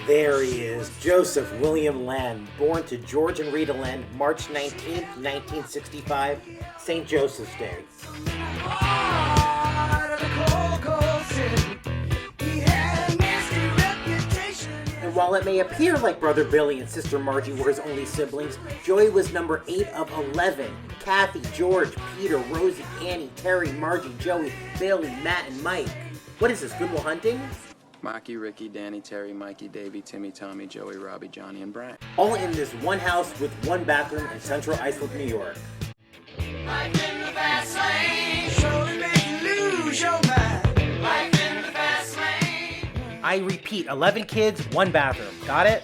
There he is, Joseph William Lehn, born to George and Rita Lehn, March 19, 1965, St. Joseph's Day. And while it may appear like Brother Billy and Sister Margie were his only siblings, Joey was number 8 of 11. Kathy, George, Peter, Rosie, Annie, Terry, Margie, Joey, Billy, Matt, and Mike. What is this, Good Will Hunting? Mikey, Ricky, Danny, Terry, Mikey, Davey, Timmy, Tommy, Joey, Robbie, Johnny, and Brian. All in this one house with one bathroom in Central Islip, New York. Life in the fast lane, surely make you lose your mind. Life in the fast lane. I repeat, 11 kids, one bathroom. Got it?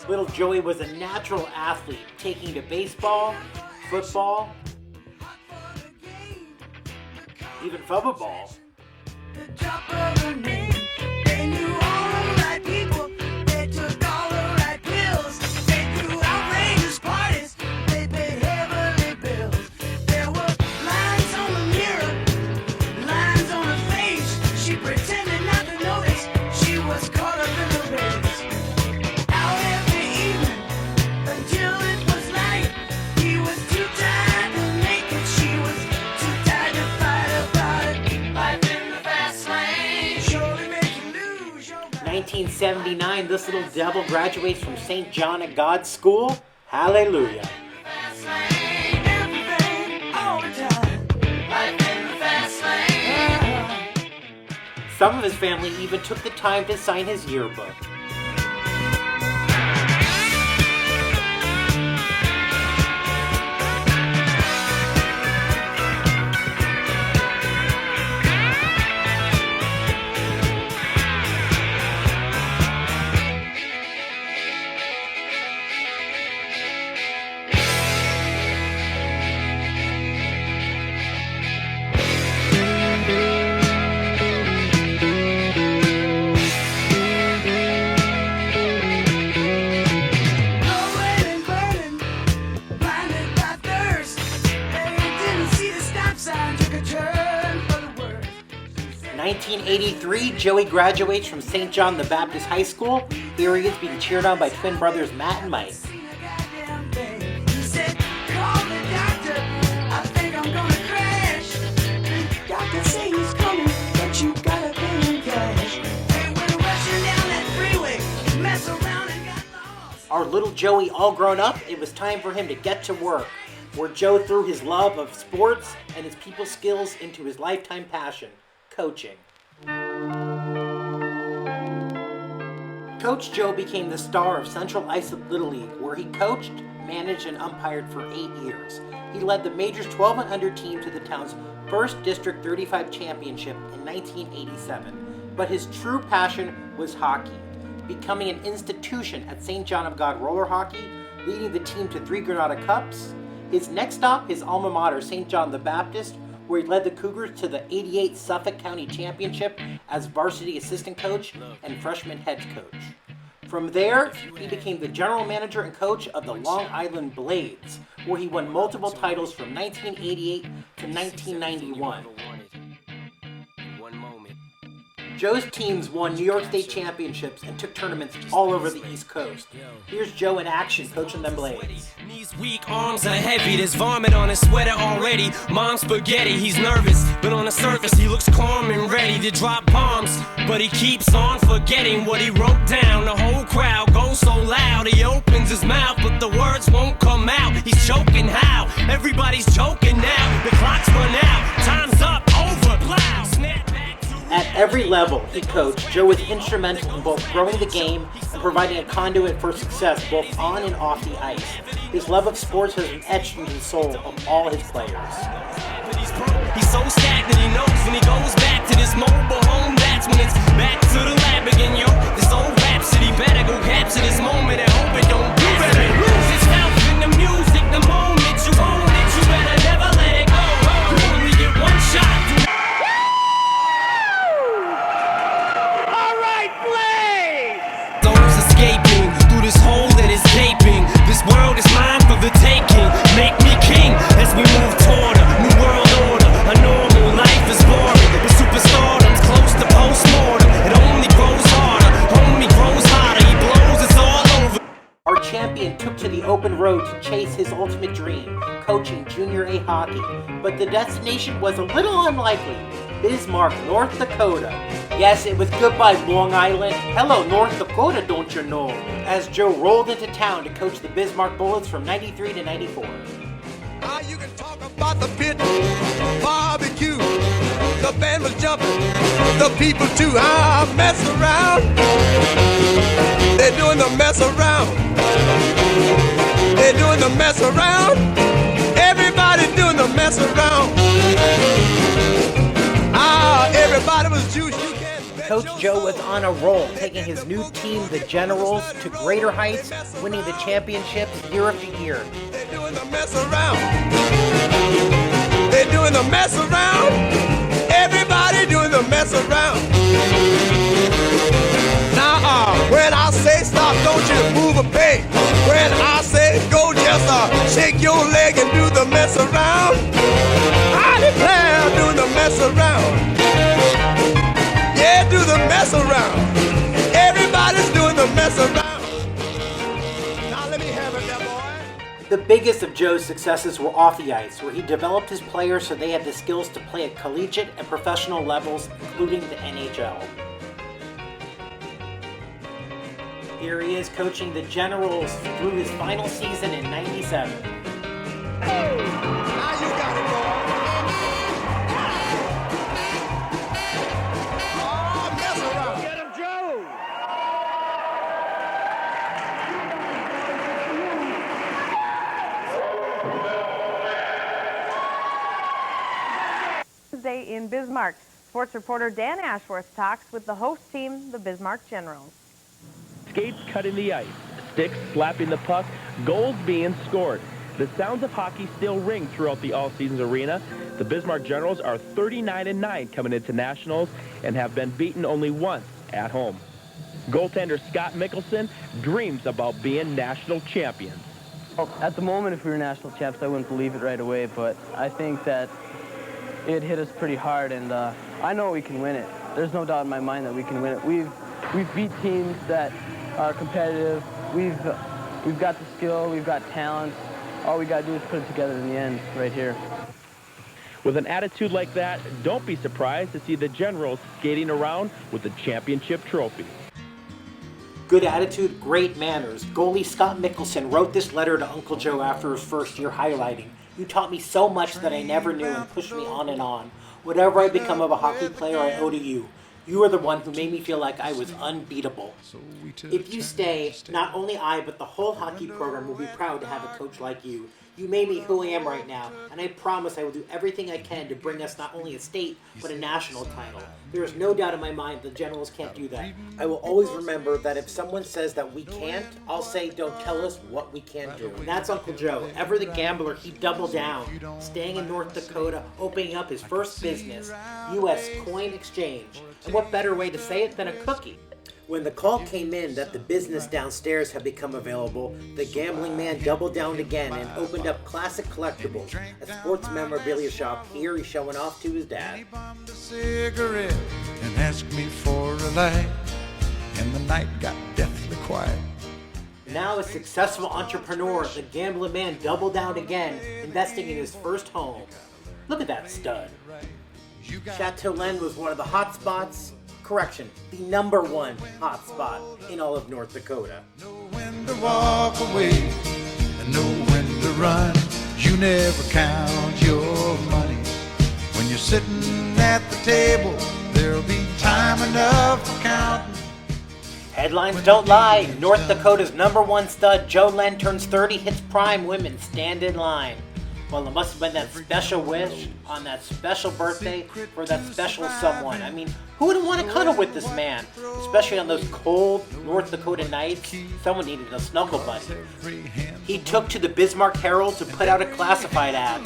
Little Joey was a natural athlete, taking to baseball, football, even football. The drop of a name, they knew all the right people, they took all the right pills, they threw outrageous parties, they paid heavily bills. There were lines on the mirror, lines on her face, she pretended not to notice, she was caught up in the race. Out every evening, until it was light, he was too tired to make it, she was too tired to fight about it. Life in the fast lane, surely make you lose your mind. 1979, this little devil graduates from St. John of God's School. Hallelujah. Fast lane, everything, all the time. Life in the fast lane. Some of his family even took the time to sign his yearbook. Blowing and burning, blinded by thirst. They didn't see the stop sign, took a turn for the worse. 1983, Joey graduates from St. John the Baptist High School. Here he is being cheered on by twin brothers Matt and Mike. Goddamn thing. He said, call the doctor, I think I'm gonna crash. Doctor say he's coming, but you gotta pay him cash. They went rushing down that freeway, mess around and got lost. Our little Joey all grown up, it was time for him to get to work, where Joe threw his love of sports and his people skills into his lifetime passion, coaching. Coach Joe became the star of Central Islip Little League, where he coached, managed, and umpired for 8 years. He led the Majors 12 and under team to the town's first District 35 championship in 1987. But his true passion was hockey, becoming an institution at St. John of God roller hockey, leading the team to 3 Granada Cups. His next stop, his alma mater, St. John the Baptist, where he led the Cougars to the 88 Suffolk County Championship as varsity assistant coach and freshman head coach. From there, he became the general manager and coach of the Long Island Blades, where he won multiple titles from 1988 to 1991. Joe's teams won New York State championships and took tournaments all over the East Coast. Here's Joe in action coaching them Blades. Knees weak, arms are heavy. There's vomit on his sweater already. Mom's spaghetti, he's nervous, but on the surface he looks calm and ready to drop bombs. But he keeps on forgetting what he wrote down. The whole crowd goes so loud, he opens his mouth, but the words won't come out. He's choking how? Everybody's joking now. The clock's run out, time's up, over, plow. Snap back to At every level he coached, Joe was instrumental in both growing the game and providing a conduit for success both on and off the ice. His love of sports has been etched into the soul of all his players. He's so stagnant, he knows when he goes back to this mobile home, that's when it's back to the lab again, yo. This old rhapsody better go capture this moment and hope it don't do better. Lose yourself in the music, the moment you own it, you better never let it go. You only get one shot. All right, play! Those escaping through this hole that is gaping. This world is mine for the taking. Make me king as we move toward a new world order. A normal life is road to chase his ultimate dream, coaching Junior A hockey, but the destination was a little unlikely. Bismarck, North Dakota. Yes, it was goodbye Long Island. Hello, North Dakota, don't you know? As Joe rolled into town to coach the Bismarck Bullets from 93 to 94. Now you can talk about the pit, barbecue, the band was jumping, the people too. Mess around, they're doing the mess around, they're doing the mess around, everybody's doing the mess around. Everybody was juiced. Coach Joe was on a roll, taking his new team, the Generals, to greater heights, winning the championships year after year. They're doing the mess around. They're doing the mess around. Everybody doing the mess around. Now, when I say stop, don't you move a peg. When I say go, just shake your leg and do the mess around. I declare, doing the mess around. Yeah, do the mess around. Everybody's doing the mess around. Now let me have it there, boy. The biggest of Joe's successes were off the ice, where he developed his players so they had the skills to play at collegiate and professional levels, including the NHL. Here he is coaching the Generals through his final season in '97. Now you got it, boy. Oh, mess around. Get him, Joe. Wednesday in Bismarck, sports reporter Dan Ashworth talks with the host team, the Bismarck Generals. Skates cutting the ice, sticks slapping the puck, goals being scored. The sounds of hockey still ring throughout the all-seasons arena. The Bismarck Generals are 39-9 coming into nationals and have been beaten only once at home. Goaltender Scott Mickelson dreams about being national champions. At the moment, if we were national champs, I wouldn't believe it right away, but I think that it hit us pretty hard, and I know we can win it. There's no doubt in my mind that we can win it. We've beat teams that are competitive. We've got the skill, we've got talent. All we got to do is put it together in the end, right here. With an attitude like that, don't be surprised to see the Generals skating around with the championship trophy. Good attitude, great manners. Goalie Scott Mickelson wrote this letter to Uncle Joe after his first year, highlighting, "You taught me so much that I never knew and pushed me on and on. Whatever I become of a hockey player, I owe to you. You are the one who made me feel like I was unbeatable. If you stay, not only I, but the whole hockey program will be proud to have a coach like you. You made me who I am right now, and I promise I will do everything I can to bring us not only a state, but a national title. There is no doubt in my mind the Generals can't do that. I will always remember that if someone says that we can't, I'll say, don't tell us what we can't do." And that's Uncle Joe. Ever the gambler, he doubled down, staying in North Dakota, opening up his first business, U.S. Coin Exchange. And what better way to say it than a cookie? When the call came in that the business downstairs had become available, the gambling man doubled down again and opened up Classic Collectibles, a sports memorabilia shop. Here he's showing off to his dad. He bummed a cigarette and asked me for a light, and the night got deathly quiet. Now a successful entrepreneur, the gambling man doubled down again, investing in his first home. Look at that stud. Chateau Lehn was one of the hot spots. Correction, the #1 hot spot in all of North Dakota. Know when to walk away and know when to run. You never count your money. When you're sitting at the table, there'll be time enough for counting. Headlines don't lie. North Dakota's #1 stud, Joe Lehn, turns 30, hits prime. Women stand in line. Well, it must have been that special wish on that special birthday for that special someone. I mean, who wouldn't want to cuddle with this man? Especially on those cold North Dakota nights. Someone needed a snuggle buddy. He took to the Bismarck Herald to put out a classified ad.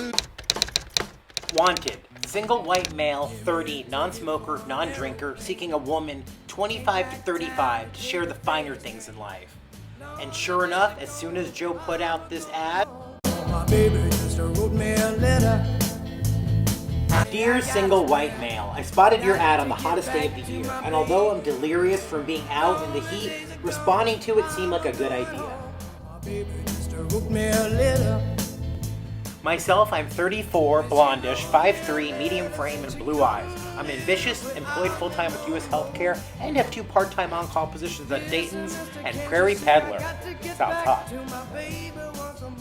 Wanted. Single white male, 30, non-smoker, non-drinker, seeking a woman 25 to 35 to share the finer things in life. And sure enough, as soon as Joe put out this ad, My baby just wrote me a letter. "Dear single white male, I spotted your ad on the hottest day of the year, and although I'm delirious from being out in the heat, responding to it seemed like a good idea. hook me a little. Myself, I'm 34, blondish, 5'3", medium frame, and blue eyes. I'm ambitious, employed full-time with U.S. Healthcare, and have 2 part-time on-call positions at Dayton's and Prairie Peddler. Sounds hot.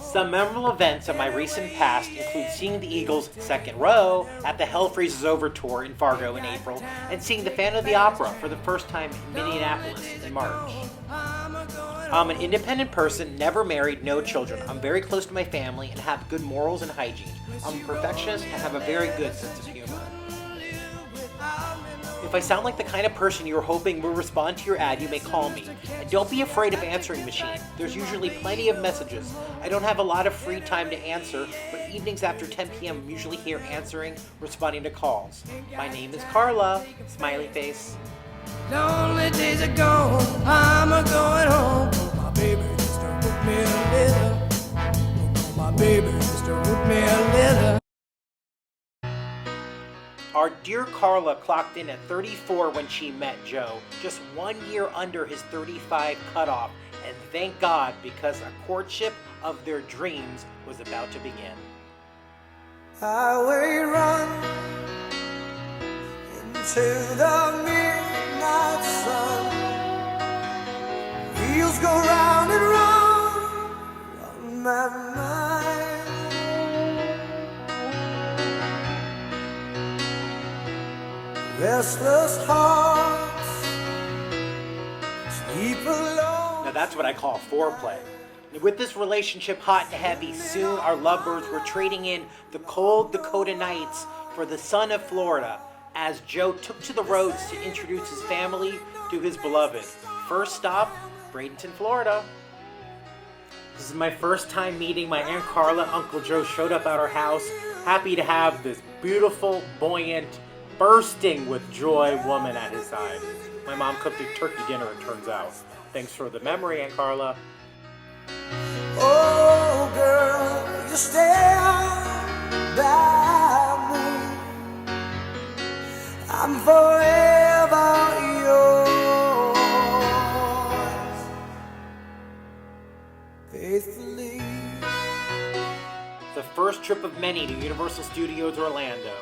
Some memorable events of my recent past include seeing the Eagles' second row at the Hell Freezes Over tour in Fargo in April, and seeing the Phantom of the Opera for the first time in Minneapolis in March. I'm an independent person, never married, no children. I'm very close to my family and have good morals and hygiene. I'm a perfectionist and have a very good sense of humor. If I sound like the kind of person you're hoping will respond to your ad, you may call me. And don't be afraid of answering machine. There's usually plenty of messages. I don't have a lot of free time to answer, but evenings after 10 p.m. I'm usually here answering, responding to calls. My name is Carla. Smiley face. Lonely days are gone, I'm a going home. My baby just to hook me a little. My baby just to hook me a little. Our dear Carla clocked in at 34 when she met Joe, just 1 year under his 35 cutoff, and thank God, because a courtship of their dreams was about to begin. Highway run into the midnight sun. Wheels go round and round on my mind. Restless hearts sleep alone. Now that's what I call foreplay. With this relationship hot and heavy, soon our lovebirds were trading in the cold Dakota nights for the sun of Florida, as Joe took to the roads to introduce his family to his beloved. First stop, Bradenton, Florida. This is my first time meeting my Aunt Carla. Uncle Joe showed up at our house, happy to have this beautiful, buoyant, bursting with joy woman at his side. My mom cooked a turkey dinner, it turns out. Thanks for the memory, Aunt Carla. Oh, girl, you stand by me. I'm forever yours, faithfully. The first trip of many to Universal Studios Orlando.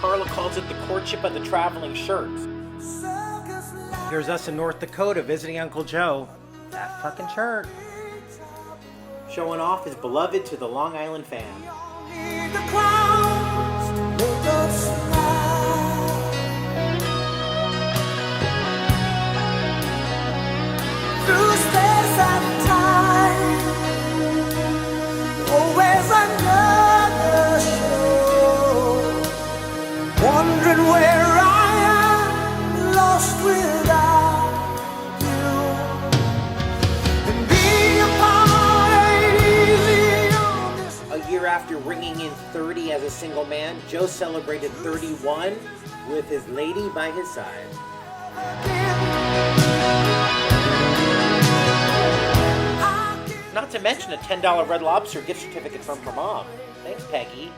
Carla calls it the courtship of the traveling shirts. Here's us in North Dakota visiting Uncle Joe. That fucking shirt. Showing off his beloved to the Long Island fan. The clouds make us smile. Through space and time, always another show. Wondering where I am, lost without you. And being apart ain't easy on this. A year after ringing in 30 as a single man, Joe celebrated 31 with his lady by his side. Not to mention a $10 Red Lobster gift certificate from her mom. Thanks, Peggy.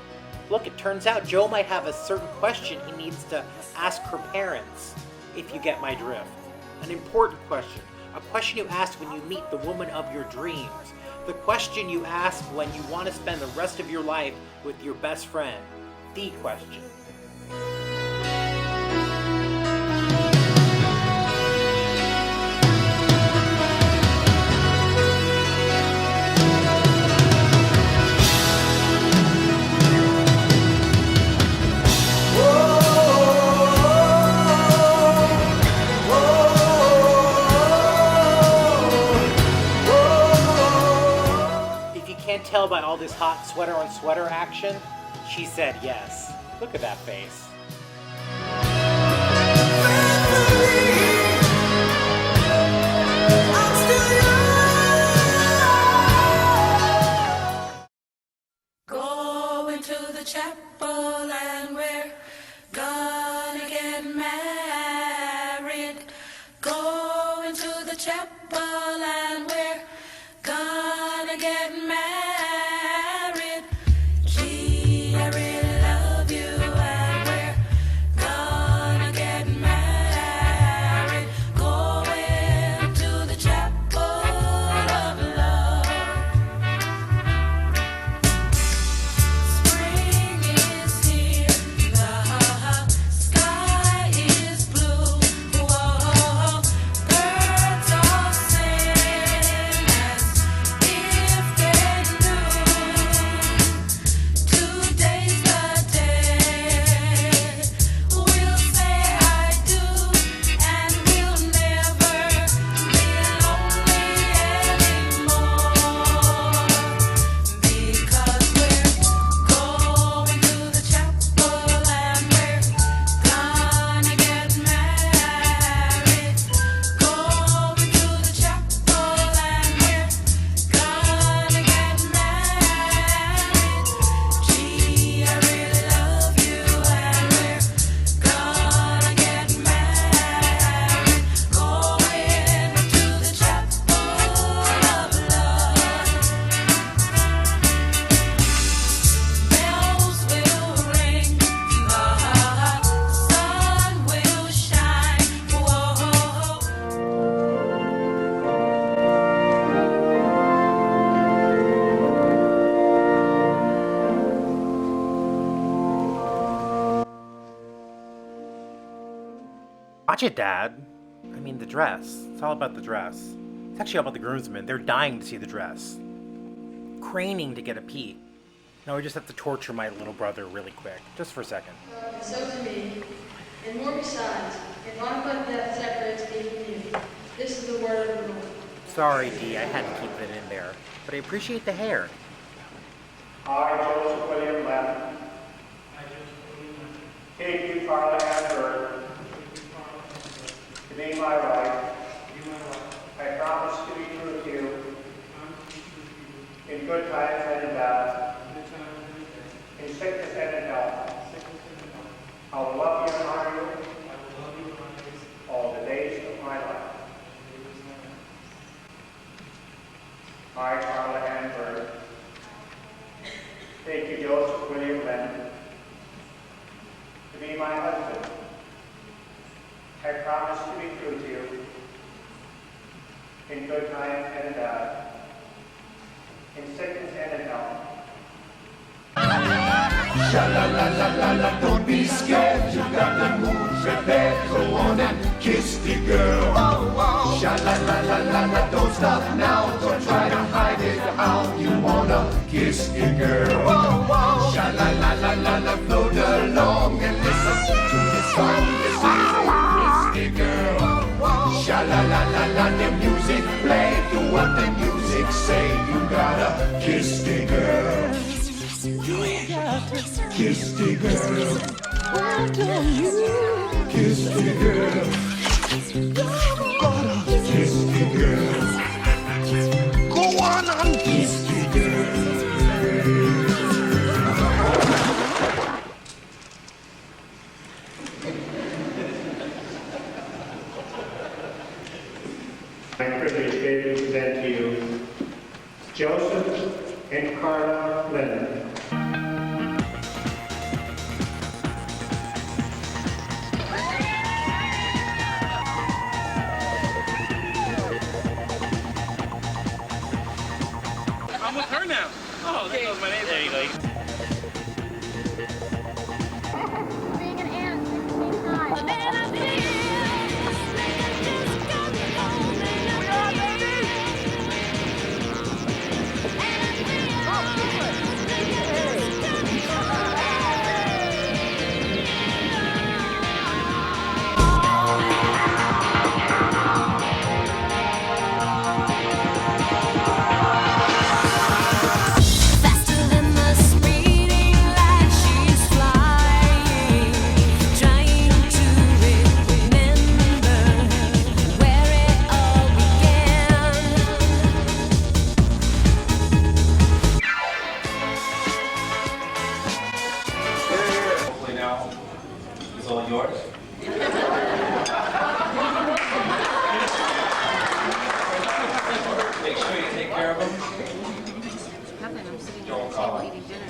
Look, it turns out Joe might have a certain question he needs to ask her parents, if you get my drift. An important question. A question you ask when you meet the woman of your dreams. The question you ask when you want to spend the rest of your life with your best friend. The question. Tell by all this hot sweater on sweater action, she said yes. Look at that face. Going to the chapel and we're gonna get married. Going to the chapel and we're gonna get married. Gee, I really love you and we're gonna get married. Watch it, Dad. I mean, the dress. It's all about the dress. It's actually all about the groomsmen. They're dying to see the dress. Craning to get a peek. Now we just have to torture my little brother really quick. Just for a second. And so to me, and more besides, if I'm but that separates me from you, this is the word of the Lord. Sorry, Dee, I had to keep it in there. But I appreciate the hair. I, Joseph William Lehn, take you, Carla Amber, to be my wife. I promise to be true to you in good times and in bad, in sickness and in health. I will love you and honor you all the days of my life. I, Carla Amber, take you, Joseph William Lehn, to be my husband. I promise to be true to you in good times and in bad, in sickness and in health. Sha-la-la-la-la-la, don't be scared. You got the mood prepared. Go on and kiss the girl. Sha-la-la-la-la-la, don't stop now. Don't try to hide it. How you wanna kiss the girl? Sha-la-la-la-la-la, float along and listen to the song. This is kiss the girl. Sha-la-la-la-la, the music play. Do what the music say. You gotta kiss the girl. Kiss the girl. Why don't you kiss the girl? Kiss the girl. Go on and kiss the girl. My privilege to present to you Joseph and Carla Lehn. I'm with her now. Oh, there goes my name. There you go. Being an aunt at the same time. Faster than the speeding light, she's flying, trying to remember where it all began. Hopefully now it's all yours. Make sure you take care of them. Nothing. I'm sitting Don't at the call. table eating dinner.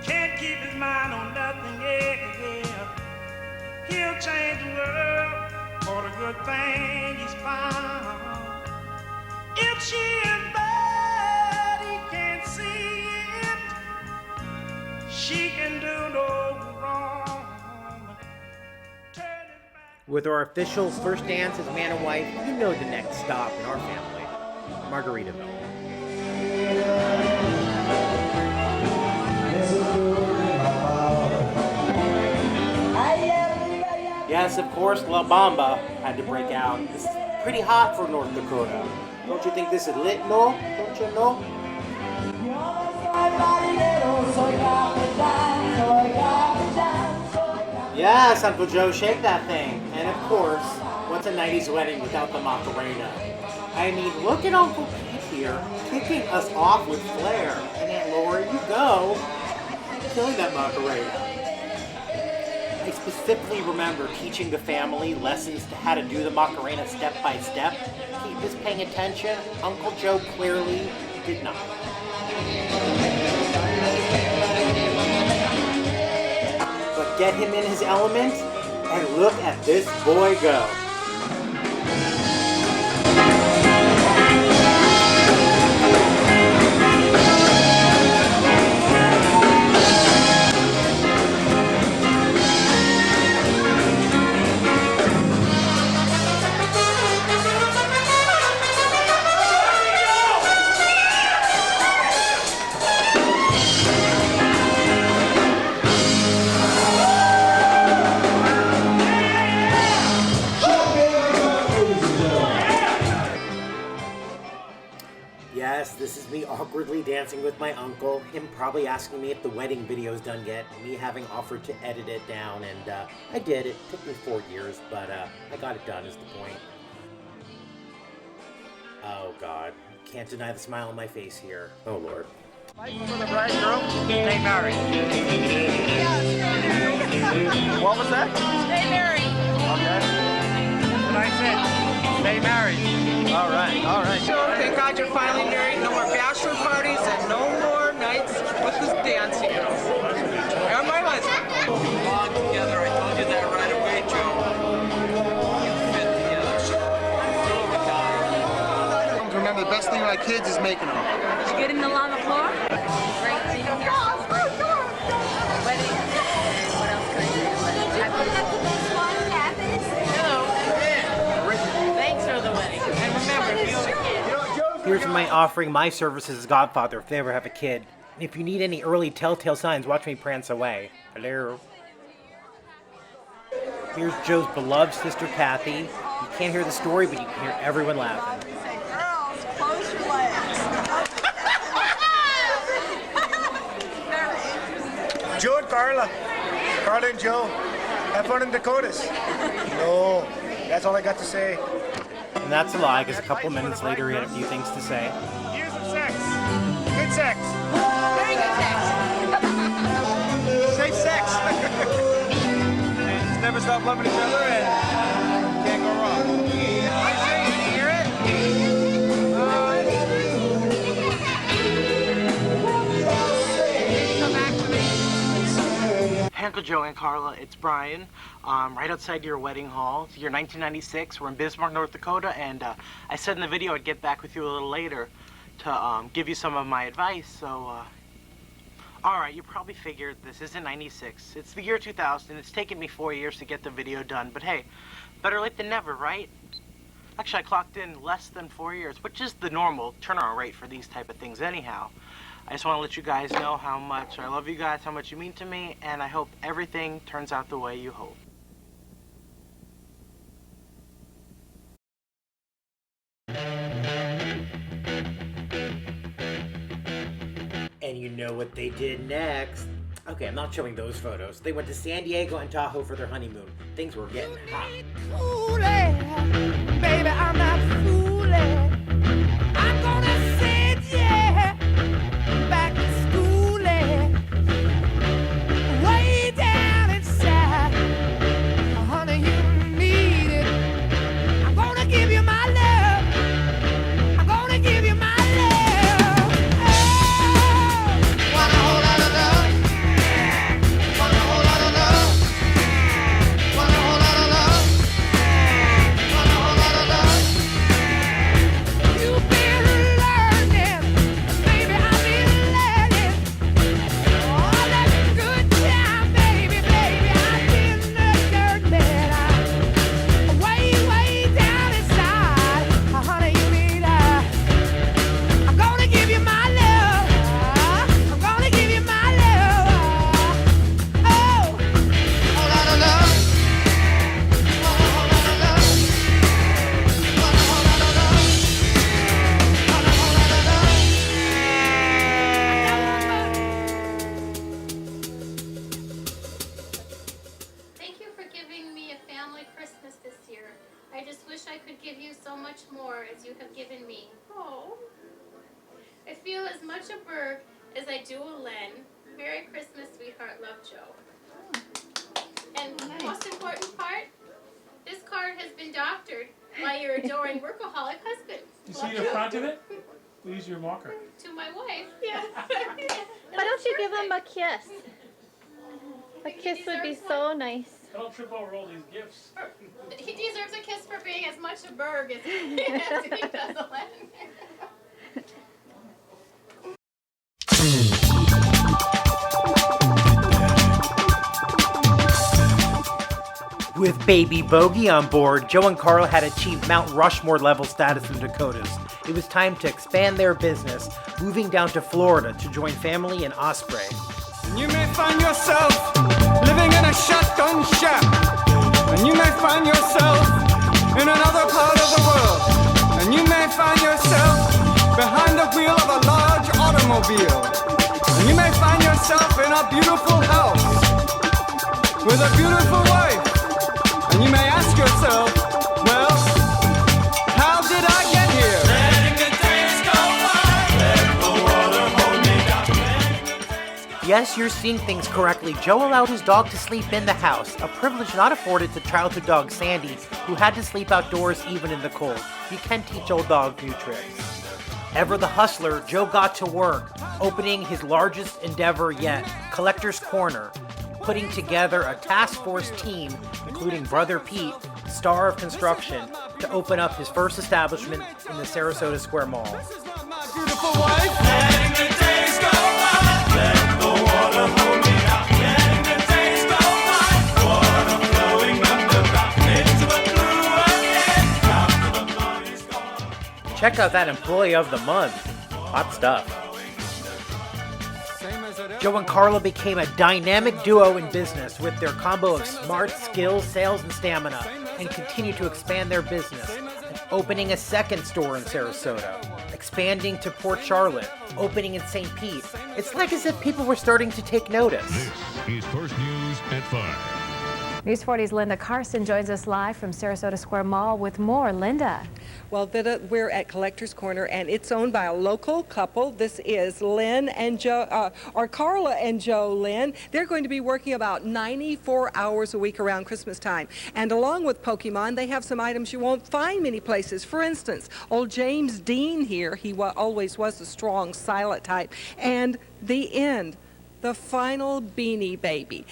Can't keep his mind on nothing, yeah, yeah. He'll change the world for the good thing he's found. If she is bad, he can't see it. She can do no wrong. Turn it back. With our official first dance as man and wife, you know the next stop in our family, Margaritaville. Yes, of course, La Bamba had to break out. This is pretty hot for North Dakota. Don't you think this is lit, no? Don't you know? Yes, Uncle Joe, shake that thing. And of course, what's a 90s wedding without the Macarena? I mean, look at Uncle Pete here, kicking us off with flair. And Aunt Laura, you go, killing that Macarena. I specifically remember teaching the family lessons to how to do the Macarena step by step. Keep us paying attention. Uncle Joe clearly did not. But get him in his element, and look at this boy go. Yes, this is me awkwardly dancing with my uncle, him probably asking me if the wedding video's done yet, me having offered to edit it down, and I did. It took me 4 years, but I got it done is the point. Oh God, can't deny the smile on my face here. Oh Lord. For the bridegroom, stay married. What was that? Stay married. Okay. That's what I said. Stay married. All right. So, thank God you're finally married. No more bachelor parties and no more nights with this dancing. And my husband. Belong together. I told you that right away, Joe. You fit together. Remember, the best thing about kids is making them. Did you get him the llama floor? Great thing here. Wedding. What else could I do? Hello. Thanks for the wedding. And remember, if you have a kid. Here's my offering my services as godfather if they ever have a kid. And if you need any early telltale signs, watch me prance away. Hello. Here's Joe's beloved sister Kathy. You can't hear the story, but you can hear everyone laughing. Girls, close your legs. Joe and Carla. Carla and Joe. Have fun in Dakotas. No, that's all I got to say. And that's a lie, because a couple minutes later he had a few things to say. Years of sex. Good sex. Very good sex. Safe sex. Just never stop loving each other and can't go wrong. I say, you hear it? Come back to me. Uncle Joe and Carla, it's Brian. Right outside your wedding hall. It's year 1996. We're in Bismarck, North Dakota, and I said in the video I'd get back with you a little later to give you some of my advice. So, all right, you probably figured this isn't 96. It's the year 2000. It's taken me 4 years to get the video done, but hey, better late than never, right? Actually, I clocked in less than 4 years, which is the normal turnaround rate for these type of things anyhow. I just want to let you guys know how much I love you guys, how much you mean to me, and I hope everything turns out the way you hope. And you know what they did next? Okay, I'm not showing those photos. They went to San Diego and Tahoe for their honeymoon. Things were getting hot. Baby, I'm not fooling. I'm gonna send you back to school. Way down inside. Honey, you need it. I'm gonna give you my love. I'm gonna give you my love. Oh, want a whole lot of love. Want a whole lot of love. Want a whole lot of love. Want a whole lot of love. You've been learning, baby, I've been learning. All that good time, baby, baby, I've been learning. Way, way down inside, honey, you need I'm gonna give you my love. I'm gonna give you my love. Oh, whole lot of love. Want a whole lot of love. Want a whole lot of love. Want a whole lot of love. Thank you for giving me a family Christmas this year. I just wish I could give you so much more as you have given me. Oh. feel as much a Berg as I do a Lehn. Merry Christmas, sweetheart. Love, Joe. And most important part, this card has been doctored by your adoring workaholic husband. You see the front of it? We use your marker. To my wife, yeah. Why don't you give him a kiss? A kiss would be so nice. Don't trip over all these gifts. He deserves a kiss for being as much a Berg as he does a Lehn. With baby Bogey on board, Joe and Carl had achieved Mount Rushmore level status in the Dakotas. It was time to expand their business, moving down to Florida to join family in Osprey. You may find yourself living in a shotgun shack, and you may find yourself in another part of the world, and you may find yourself behind the wheel of a large automobile, and you may find yourself in a beautiful house with a beautiful wife, and you may ask yourself, well, how did I get here? Letting the days go by, let the water hold me down. Yes, you're seeing things correctly. Joe allowed his dog to sleep in the house, a privilege not afforded to childhood dog Sandy, who had to sleep outdoors even in the cold. You can teach old dogs new tricks. Ever the hustler, Joe got to work, opening his largest endeavor yet, Collector's Corner, putting together a task force team, including brother Pete, star of construction, to open up his first establishment in the Sarasota Square Mall. Beautiful wife, letting the days go by, let the water hold me down, letting the days go by, water flowing up into a blue again, after the fun is gone. Check out that Employee of the Month. Hot stuff. Joe and Carla became a dynamic duo in business with their combo of smarts, skills, sales, and stamina, and continue to expand their business, opening a second store in Sarasota, expanding to Port Charlotte, opening in St. Pete. It's like as if people were starting to take notice. This is First News at 5. News 40's Linda Carson joins us live from Sarasota Square Mall with more. Linda. Well, Vida, we're at Collector's Corner, and it's owned by a local couple. This is Lynn and Joe, or Carla and Joe Lynn. They're going to be working about 94 hours a week around Christmas time. And along with Pokemon, they have some items you won't find many places. For instance, old James Dean here, he always was a strong, silent type. And the end, the final Beanie Baby.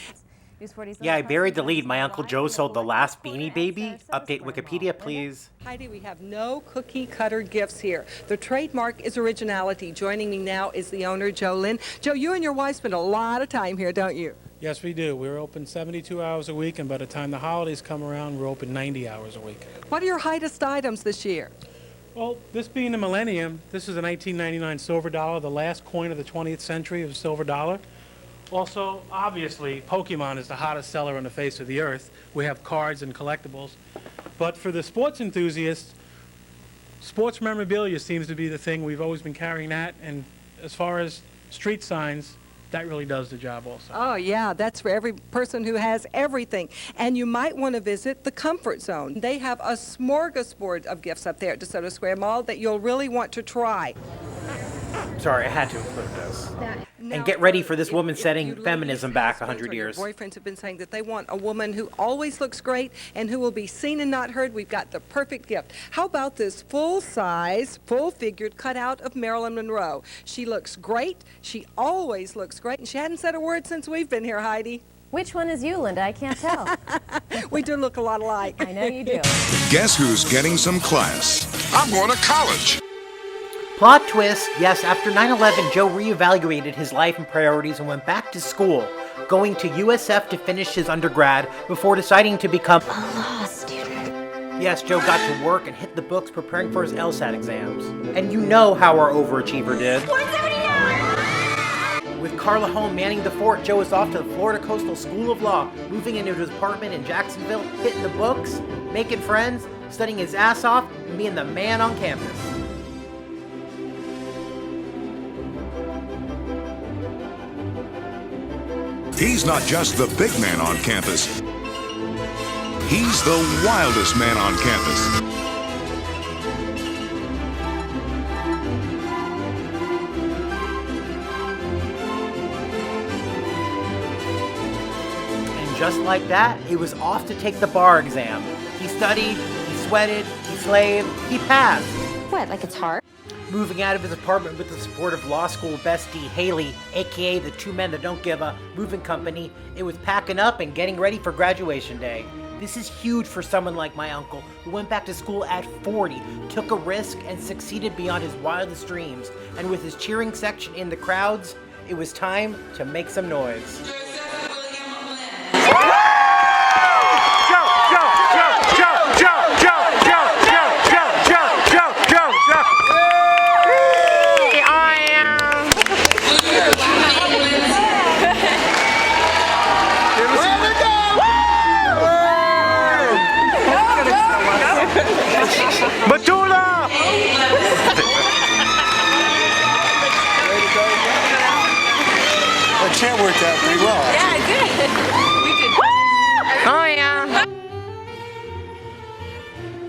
Yeah, I buried the lead. My Uncle Joe sold the last Beanie Baby. Update Wikipedia, please. Heidi, we have no cookie cutter gifts here. The trademark is originality. Joining me now is the owner, Joe Lynn. Joe, you and your wife spend a lot of time here, don't you? Yes, we do. We're open 72 hours a week, and by the time the holidays come around, we're open 90 hours a week. What are your highest items this year? Well, this being the millennium, this is a 1999 silver dollar, the last coin of the 20th century of a silver dollar. Also, obviously, Pokemon is the hottest seller on the face of the earth. We have cards and collectibles. But for the sports enthusiasts, sports memorabilia seems to be the thing. We've always been carrying that. And as far as street signs, that really does the job also. Oh, yeah, that's for every person who has everything. And you might want to visit the Comfort Zone. They have a smorgasbord of gifts up there at DeSoto Square Mall that you'll really want to try. Sorry, I had to include this. And get ready for this woman setting feminism back 100 years. Boyfriends have been saying that they want a woman who always looks great and who will be seen and not heard. We've got the perfect gift. How about this full-size, full-figured cutout of Marilyn Monroe? She looks great. She always looks great. And she hadn't said a word since we've been here, Heidi. Which one is you, Linda? I can't tell. We do look a lot alike. I know you do. Guess who's getting some class? I'm going to college. Plot twist, yes, after 9/11, Joe reevaluated his life and priorities and went back to school, going to USF to finish his undergrad before deciding to become a law student. Yes, Joe got to work and hit the books preparing for his LSAT exams. And you know how our overachiever did. 179! With Carla home manning the fort, Joe is off to the Florida Coastal School of Law, moving into his apartment in Jacksonville, hitting the books, making friends, studying his ass off, and being the man on campus. He's not just the big man on campus. He's the wildest man on campus. just like that, he was off to take the bar exam. He studied, he sweated, he slaved, he passed. What, like it's hard? Moving out of his apartment with the support of law school bestie Haley, aka the two men that don't give a moving company, it was packing up and getting ready for graduation day. This is huge for someone like my uncle, who went back to school at 40, took a risk, and succeeded beyond his wildest dreams. And with his cheering section in the crowds, it was time to make some noise. Batula! The chant worked out pretty well. Yeah, it did. We did. Oh, yeah.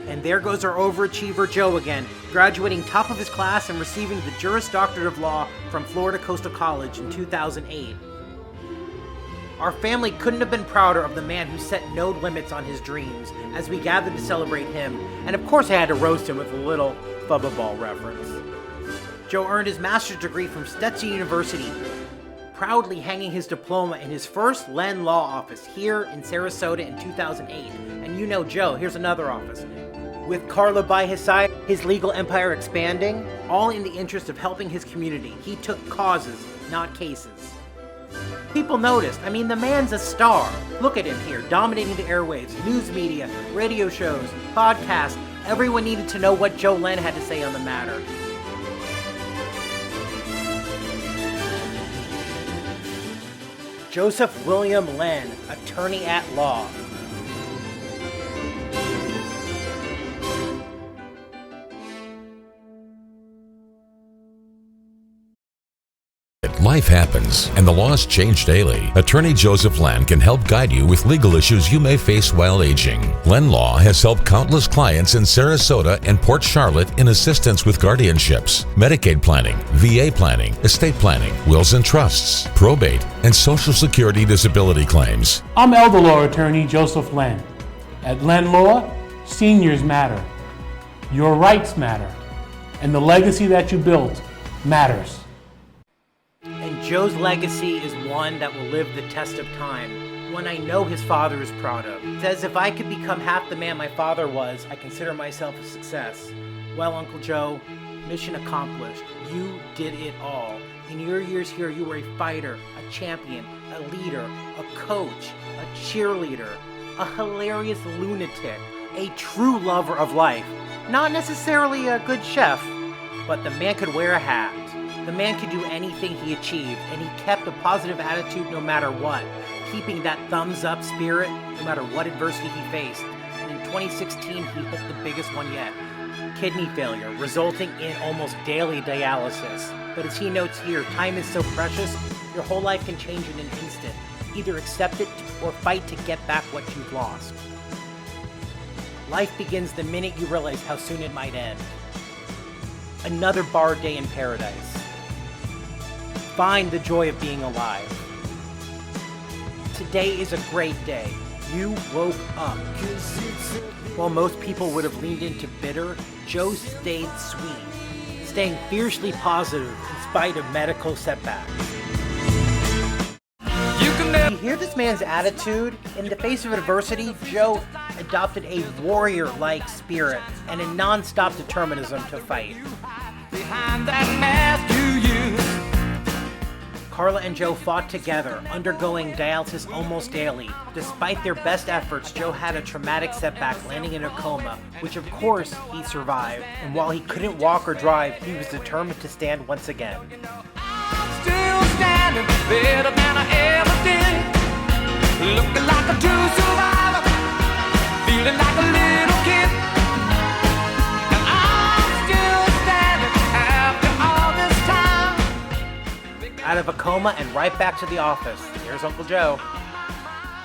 And there goes our overachiever Joe again, graduating top of his class and receiving the Juris Doctorate of Law from Florida Coastal College in 2008. Our family couldn't have been prouder of the man who set no limits on his dreams as we gathered to celebrate him, and of course I had to roast him with a little Bubba Ball reference. Joe earned his master's degree from Stetson University, proudly hanging his diploma in his first Lehn law office here in Sarasota in 2008. And you know Joe, here's another office. With Carla by his side, his legal empire expanding, all in the interest of helping his community. He took causes, not cases. People noticed. I mean, the man's a star. Look at him here, dominating the airwaves, news media, radio shows, podcasts. Everyone needed to know what Joe Lehn had to say on the matter. Joseph William Lehn, attorney at law. Life happens, and the laws change daily. Attorney Joseph Lehn can help guide you with legal issues you may face while aging. Lehn Law has helped countless clients in Sarasota and Port Charlotte in assistance with guardianships, Medicaid planning, VA planning, estate planning, wills and trusts, probate, and Social Security disability claims. I'm elder law attorney Joseph Lehn. At Lehn Law, seniors matter. Your rights matter. And the legacy that you built matters. And Joe's legacy is one that will live the test of time, one I know his father is proud of. He says, if I could become half the man my father was, I consider myself a success. Well, Uncle Joe, mission accomplished. You did it all. In your years here, you were a fighter, a champion, a leader, a coach, a cheerleader, a hilarious lunatic, a true lover of life. Not necessarily a good chef, but the man could wear a hat. The man could do anything he achieved, and he kept a positive attitude no matter what, keeping that thumbs-up spirit no matter what adversity he faced. And in 2016, he hit the biggest one yet, kidney failure, resulting in almost daily dialysis. But as he notes here, time is so precious, your whole life can change in an instant. Either accept it or fight to get back what you've lost. Life begins the minute you realize how soon it might end. Another bar day in paradise. Find the joy of being alive. Today is a great day. You woke up. While most people would have leaned into bitter, Joe stayed sweet, staying fiercely positive in spite of medical setbacks. You hear this man's attitude? In the face of adversity, Joe adopted a warrior-like spirit and a non-stop determinism to fight. Behind that mask you use. Carla and Joe fought together, undergoing dialysis almost daily. Despite their best efforts, Joe had a traumatic setback, landing in a coma, which of course he survived. And while he couldn't walk or drive, he was determined to stand once again. Still standing better than I ever did. Looking like a true survivor. Feeling like a little kid. And I'm still standing after all this time. Out of a coma and right back to the office. Here's Uncle Joe,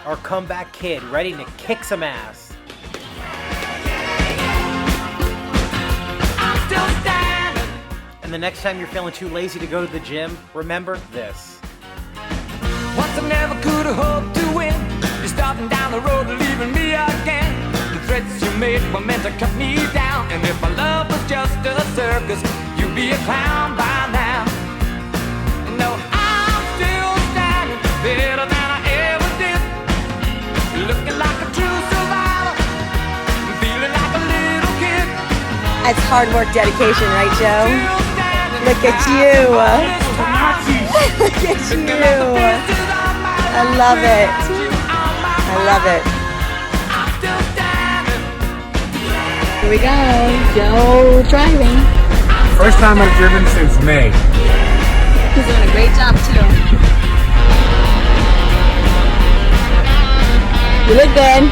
our comeback kid, ready to kick some ass. I'm still standing. And the next time you're feeling too lazy to go to the gym, remember this. Once I never could have hoped to win. You start starting down the road, leaving me again. The threats you made were meant to cut me down. And if our love was just a circus, you'd be a clown by now. No, I'm still standing better than I ever did. Looking like a true survivor, feeling like a little kid. That's hard work dedication, right, Joe? Look at you. Look at you. I love it. I love it. Here we go. Joe driving. First time I've driven since May. He's doing a great job, too. You look good.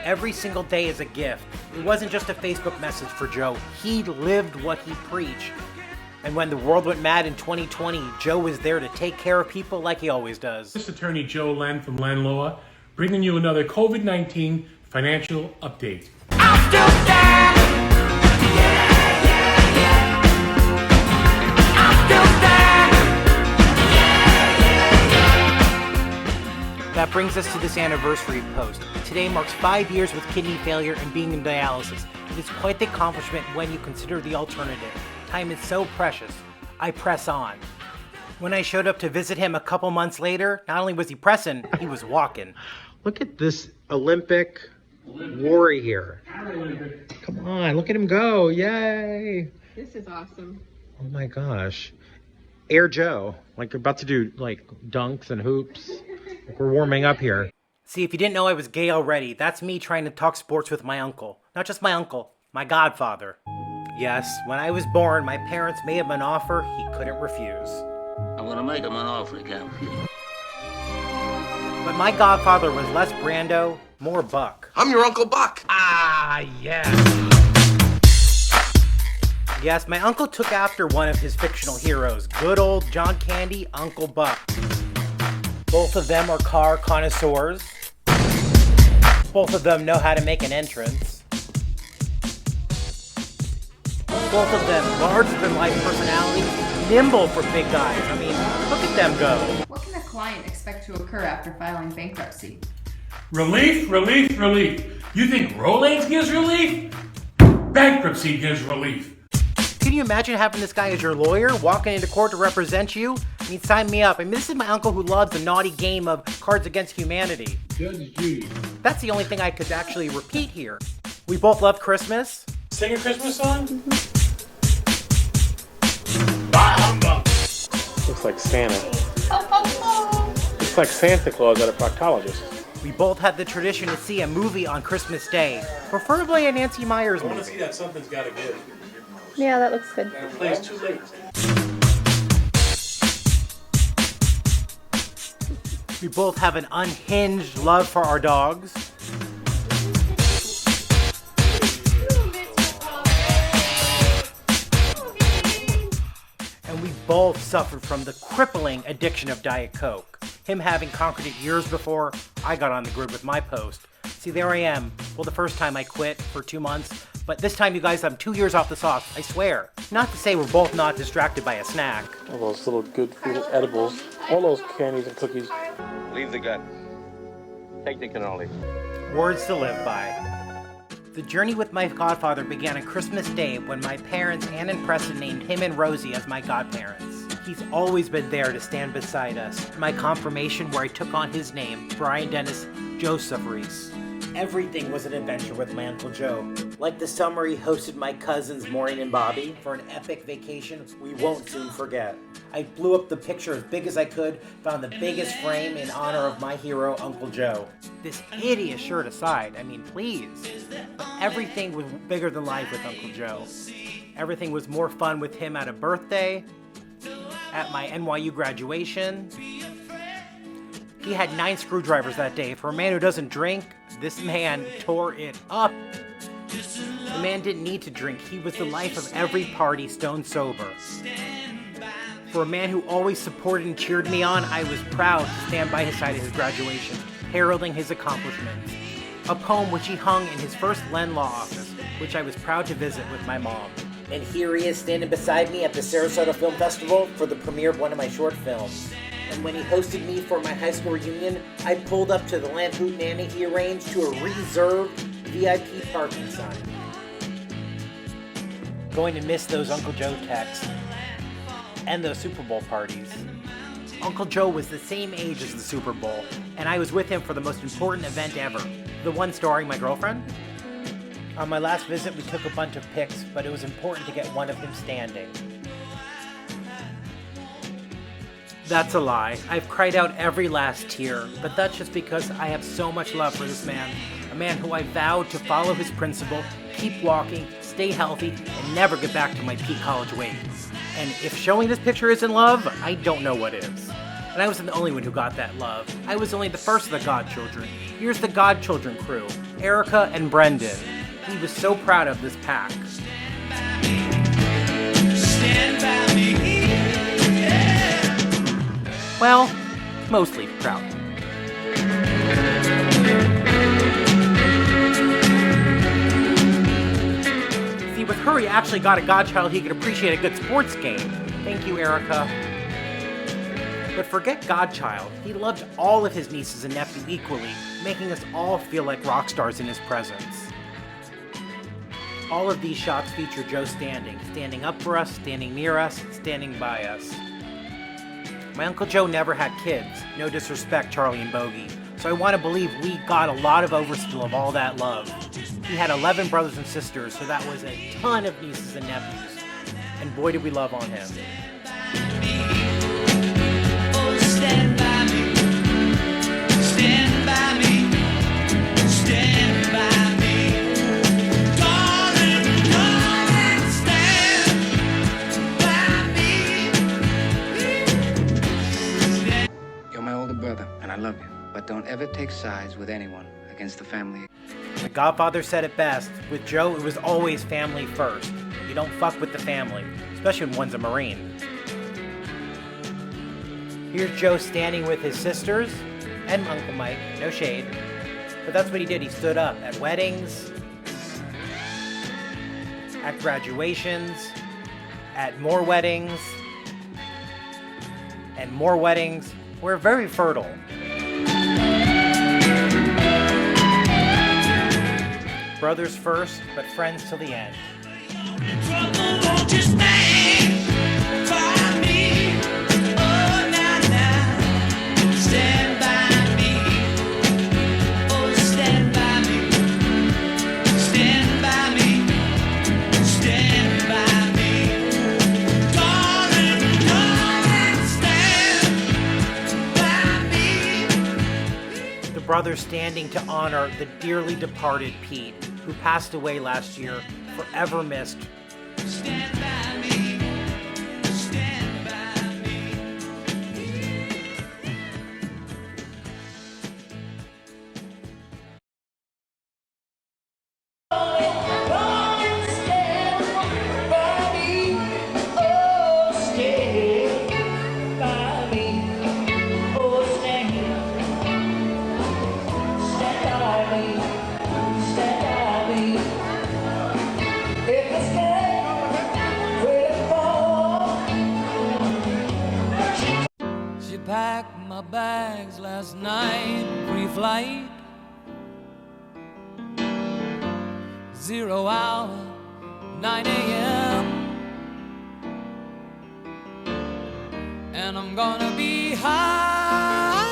Every single day is a gift. It wasn't just a Facebook message for Joe. He lived what he preached. And when the world went mad in 2020, Joe was there to take care of people like he always does. This is Attorney Joe Lehn from Lehn Law, bringing you another COVID-19 financial update. That brings us to this anniversary post. Today marks 5 years with kidney failure and being in dialysis. It is quite the accomplishment when you consider the alternative. Time is so precious. I press on. When I showed up to visit him a couple months later, not only was he pressing, he was walking. Look at this Olympic warrior. Come on, look at him go. Yay. This is awesome. Oh my gosh. Air Joe. Like we're about to do like dunks and hoops. Like we're warming up here. See, if you didn't know I was gay already, that's me trying to talk sports with my uncle. Not just my uncle, my godfather. Yes, when I was born, my parents made him an offer he couldn't refuse. I'm gonna make him an offer he can't refuse. But my godfather was less Brando, more Buck. I'm your Uncle Buck. Ah, yes. Yes, my uncle took after one of his fictional heroes, good old John Candy, Uncle Buck. Both of them are car connoisseurs. Both of them know how to make an entrance. Both of them larger-than-life personalities, nimble for big guys. I mean, look at them go. What can a client expect to occur after filing bankruptcy? Relief, relief, relief. You think Rolaids gives relief? Bankruptcy gives relief. Can you imagine having this guy as your lawyer, walking into court to represent you? I mean, sign me up. I mean, this is my uncle who loves the naughty game of Cards Against Humanity. Judge Judy. That's the only thing I could actually repeat here. We both love Christmas. Sing a Christmas song? Looks like Santa. Looks like Santa Claus at a proctologist. We both had the tradition to see a movie on Christmas Day, preferably a Nancy Meyers I want to movie. see that Something's Gotta Give. Yeah, that looks good. And it plays too late. We both have an unhinged love for our dogs. And we both suffered from the crippling addiction of Diet Coke. Him having conquered it years before I got on the grid with my post. See, there I am. Well, the first time I quit for 2 months, but this time, you guys, I'm 2 years off the sauce, I swear. Not to say we're both not distracted by a snack. All those little good little edibles. All those candies and cookies. Leave the gun. Take the cannoli. Words to live by. The journey with my godfather began on Christmas Day when my parents, Ann and Preston, named him and Rosie as my godparents. He's always been there to stand beside us. My confirmation where I took on his name, Brian Dennis Joseph Reese. Everything was an adventure with my Uncle Joe. Like the summer he hosted my cousins Maureen and Bobby for an epic vacation we won't soon forget. I blew up the picture as big as I could, found the biggest frame in honor of my hero, Uncle Joe. This hideous shirt aside, I mean, please. But everything was bigger than life with Uncle Joe. Everything was more fun with him at a birthday, at my NYU graduation. He had 9 screwdrivers that day. For a man who doesn't drink, this man tore it up. The man didn't need to drink. He was the life of every party stone sober. For a man who always supported and cheered me on, I was proud to stand by his side at his graduation, heralding his accomplishments. a poem which he hung in his first Lehn Law office, which I was proud to visit with my mom. And here he is standing beside me at the Sarasota Film Festival for the premiere of one of my short films. And when he hosted me for my high school reunion, I pulled up to the Lehn Hootenanny he arranged to a reserved VIP parking sign. Going to miss those Uncle Joe texts and those Super Bowl parties. Uncle Joe was the same age as the Super Bowl, and I was with him for the most important event ever, the one starring my girlfriend. On my last visit, we took a bunch of pics, but it was important to get one of him standing. That's a lie. I've cried out every last tear, but that's just because I have so much love for this man, a man who I vowed to follow his principle, keep walking, stay healthy, and never get back to my peak college weight. And if showing this picture isn't love, I don't know what is. And I wasn't the only one who got that love. I was only the first of the Godchildren. Here's the Godchildren crew, Erica and Brendan. He was so proud of this pack. Well, mostly proud. See, with her, he actually got a godchild he could appreciate a good sports game. Thank you, Erica. But forget godchild, he loved all of his nieces and nephews equally, making us all feel like rock stars in his presence. All of these shots feature Joe standing up for us, standing near us, standing by us. My Uncle Joe never had kids, no disrespect, Charlie and Bogey, so I want to believe we got a lot of overspill of all that love. He had 11 brothers and sisters, so that was a ton of nieces and nephews, and boy did we love on him. You're my older brother, and I love you. But don't ever take sides with anyone against the family. The Godfather said it best. With Joe, it was always family first. You don't fuck with the family, especially when one's a Marine. Here's Joe standing with his sisters and Uncle Mike, no shade. But that's what he did. He stood up at weddings, at graduations, at more weddings, and more weddings. We're very fertile. Brothers first, but friends till the end. The brothers standing to honor the dearly departed Pete, who passed away last year, forever missed. Stand by me. Stand by me. She packed my bags last night, pre-flight. 0 hour, 9 a.m. And I'm gonna be high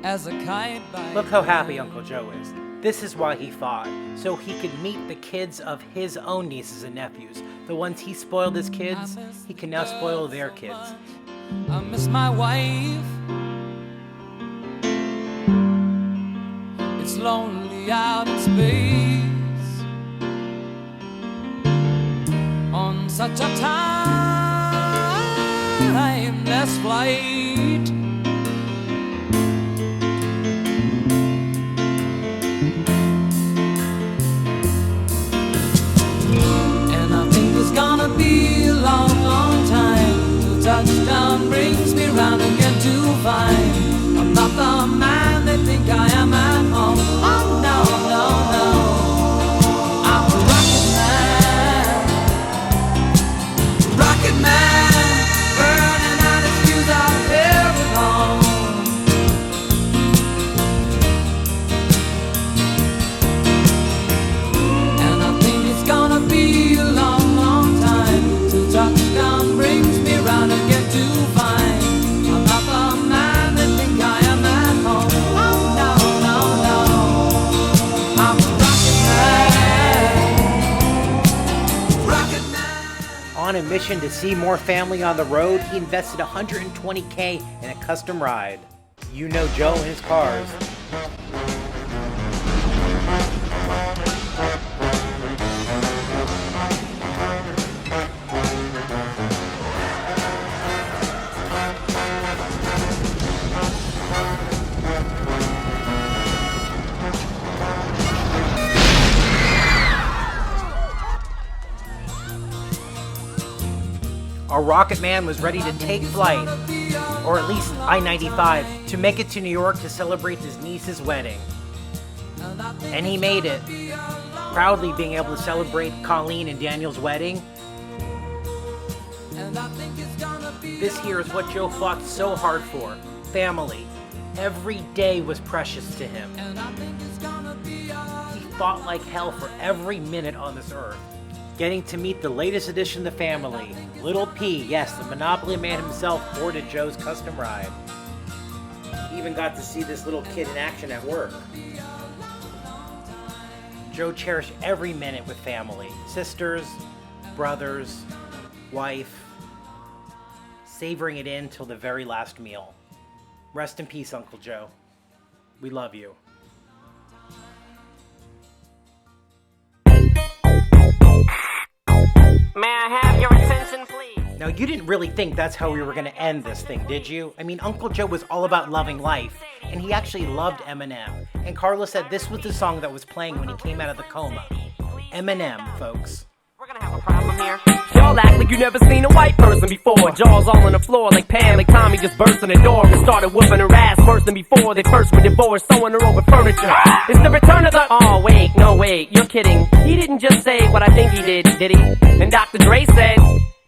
as a kite by. Look how happy Uncle Joe is. This is why he fought, so he could meet the kids of his own nieces and nephews. The ones he spoiled as kids, he can now spoil their kids. I miss my wife. It's lonely out in space on such a timeless flight. And I think it's gonna be a long, long time till touchdown brings me round again to find I'm not the man they think I am. On a mission to see more family on the road, he invested $120K in a custom ride. You know Joe and his cars. Our Rocket Man was ready to take flight, or at least I-95, to make it to New York to celebrate his niece's wedding. And he made it, proudly being able to celebrate Colleen and Daniel's wedding. This here is what Joe fought so hard for, family. Every day was precious to him. He fought like hell for every minute on this earth. Getting to meet the latest addition to the family, Little P, yes, the Monopoly man himself boarded Joe's custom ride. He even got to see this little kid in action at work. Joe cherished every minute with family, sisters, brothers, wife, savoring it in till the very last meal. Rest in peace, Uncle Joe. We love you. May I have your attention, please? Now, you didn't really think that's how we were going to end this thing, did you? I mean, Uncle Joe was all about loving life, and he actually loved Eminem. And Carla said this was the song that was playing when he came out of the coma. Eminem, folks. We're gonna have a problem here. Y'all act like you never seen a white person before. Jaws all on the floor like Pam, like Tommy just burst in the door and started whooping her ass worse than before. They first were divorced, throwing her over furniture. It's the return of the... Oh, wait, no, wait, you're kidding. He didn't just say what I think he did he? And Dr. Dre said...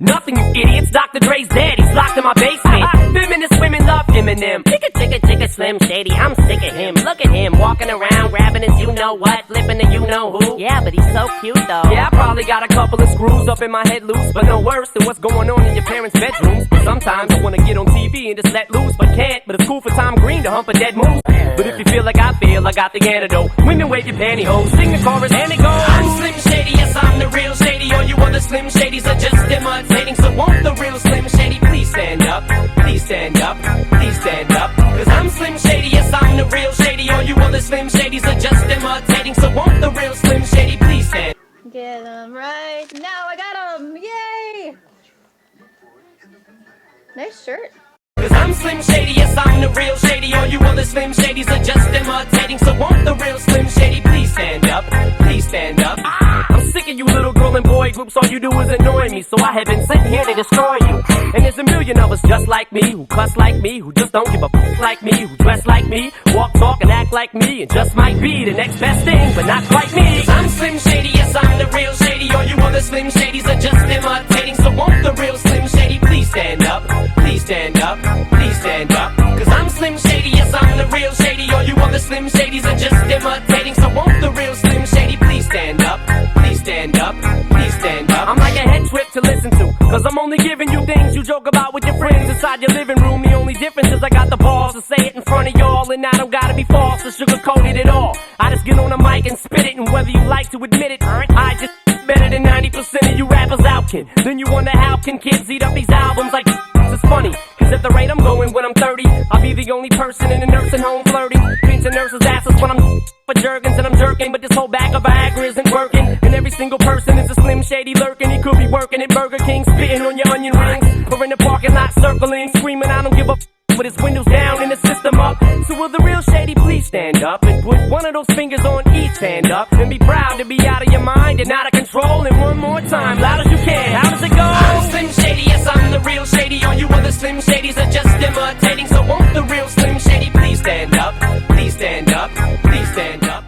Nothing, you idiots. Dr. Dre's dead. He's locked in my basement. Feminist women love Eminem. Chicka, chicka, chicka, Slim Shady. I'm sick of him. Look at him walking around, grabbing his you-know-what, flipping the you-know-who. Yeah, but he's so cute, though. Yeah, I probably got a couple of screws up in my head loose, but no worse than what's going on in your parents' bedrooms. Sometimes I want to get on TV and just let loose, but can't. But it's cool for Tom Green to hump a dead moose. But if you feel like I feel, I got the antidote. Women wave your pantyhose, sing the chorus, and it goes. I'm Slim Shady, yes, I'm the real Shady. All you other Slim Shadys are just imitating. So won't the real Slim Shady please stand up? Please stand up, please stand up. Cause I'm Slim Shady, yes, I'm the real Shady. All you other Slim Shadys are just imitating. So won't the real Slim Shady please stand? Get 'em right now. I got 'em. Yay! Nice shirt. Cause I'm Slim Shady, yes, I'm the real Shady. All you other Slim Shadys are just imitating. So won't the real Slim Shady please stand up? Please stand up. I'm sick of you little girl and boy groups. All you do is annoy me. So I have been sitting here to destroy you. And there's a million of us just like me, who cuss like me, who just don't give a f like me, who dress like me, walk, talk, and act like me, and just might be the next best thing, but not quite me. Cause I'm Slim Shady, yes, I'm the real Shady. All you other Slim Shadys are just imitating. So won't the real Slim Shady please stand up? Please stand up. Please stand up. Cause I'm Slim Shady, yes, I'm the real Shady. All you other Slim Shadys are just imitating. So won't the real Slim Shady please stand up? Please stand up. Please stand up. I'm like a head trip to listen to. Cause I'm only giving you things you joke about with your friends inside your living room. The only difference is I got the balls to say it in front of y'all. And I don't gotta be false or sugarcoated at all. I just get on the mic and spit it. And whether you like to admit it, I just better than 90% of you rappers out, kid. Then you wonder how can kids eat up these albums like it's funny. Cause at the rate I'm going when I'm 30, I'll be the only person in a nursing home flirting. Pinching nurses' asses when I'm for Jergens and I'm jerking. But this whole bag of Viagra isn't working. And every single person is a Slim Shady lurking. He could be working at Burger King, spitting on your onion rings. Or in the parking lot circling, screaming I don't give a f with his windows down and the system up. So will the real Shady please stand up and put one of those fingers on each hand up and be proud to be out of your mind and out of control. And one more time, loud as you can. How does it go? I'm Slim Shady, yes, I'm the real Shady. All you other Slim Shadys are just imitating. So won't the real Slim Shady please stand up? Please stand up. Please stand up.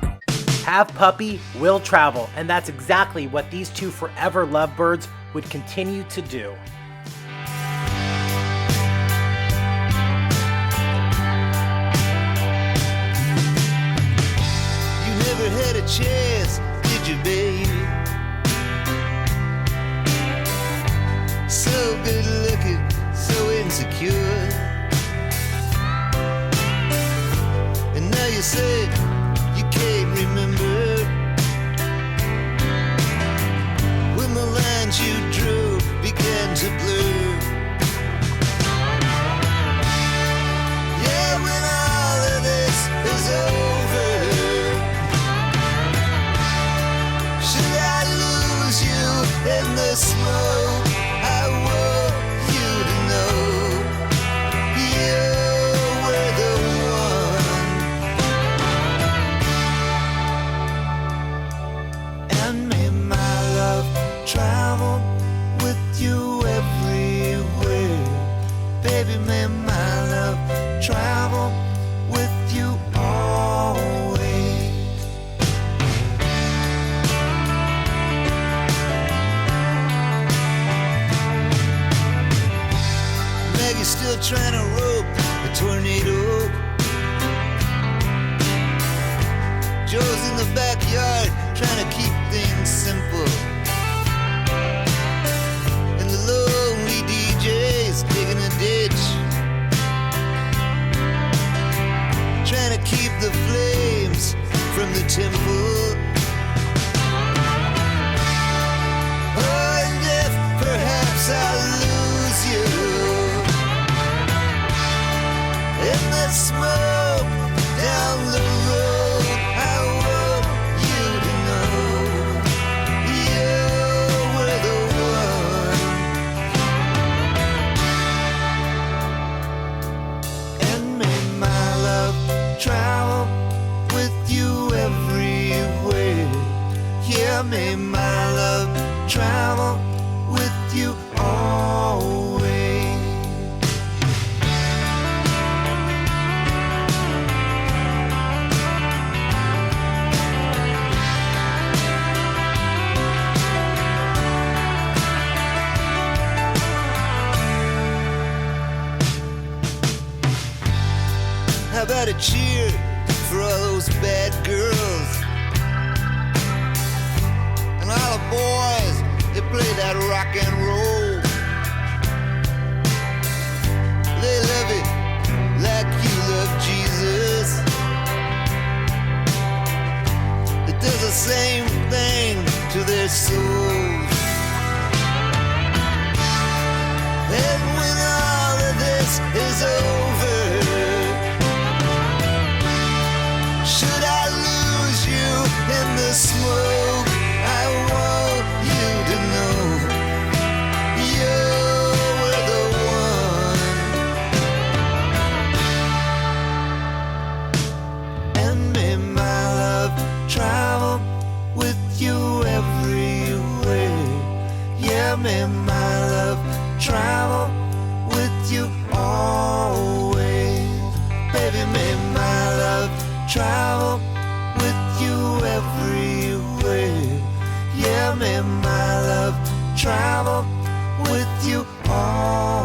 Have puppy, will travel, and that's exactly what these two forever lovebirds would continue to do. Never had a chance, did you, baby? So good looking, so insecure. And now you say you can't remember when the lines you drew began smoke, I want you to know you were the one. And may my love travel with you everywhere. Baby, may my love travel with you always. Maggie's still trying to rope a tornado. Joe's in the backyard trying to keep things simple. And the lonely DJ's digging a ditch, trying to keep the flames from the temple. Oh, and if perhaps I'll lose you in the smoke down the road, I want you to know you were the one. And may my love travel with you everywhere. Yeah, may my love travel with you always. How about a cheer for all those bad girls and all the boys that play that rock and roll? They love it like you love Jesus. It does the same thing to their souls. And when all of this is over, should I lose you in the smoke, I want you to know you were the one. And may my love travel with you everywhere. Yeah, may my love travel with you always. Baby, may my love travel with you everywhere. Yeah, may my love travel with you always.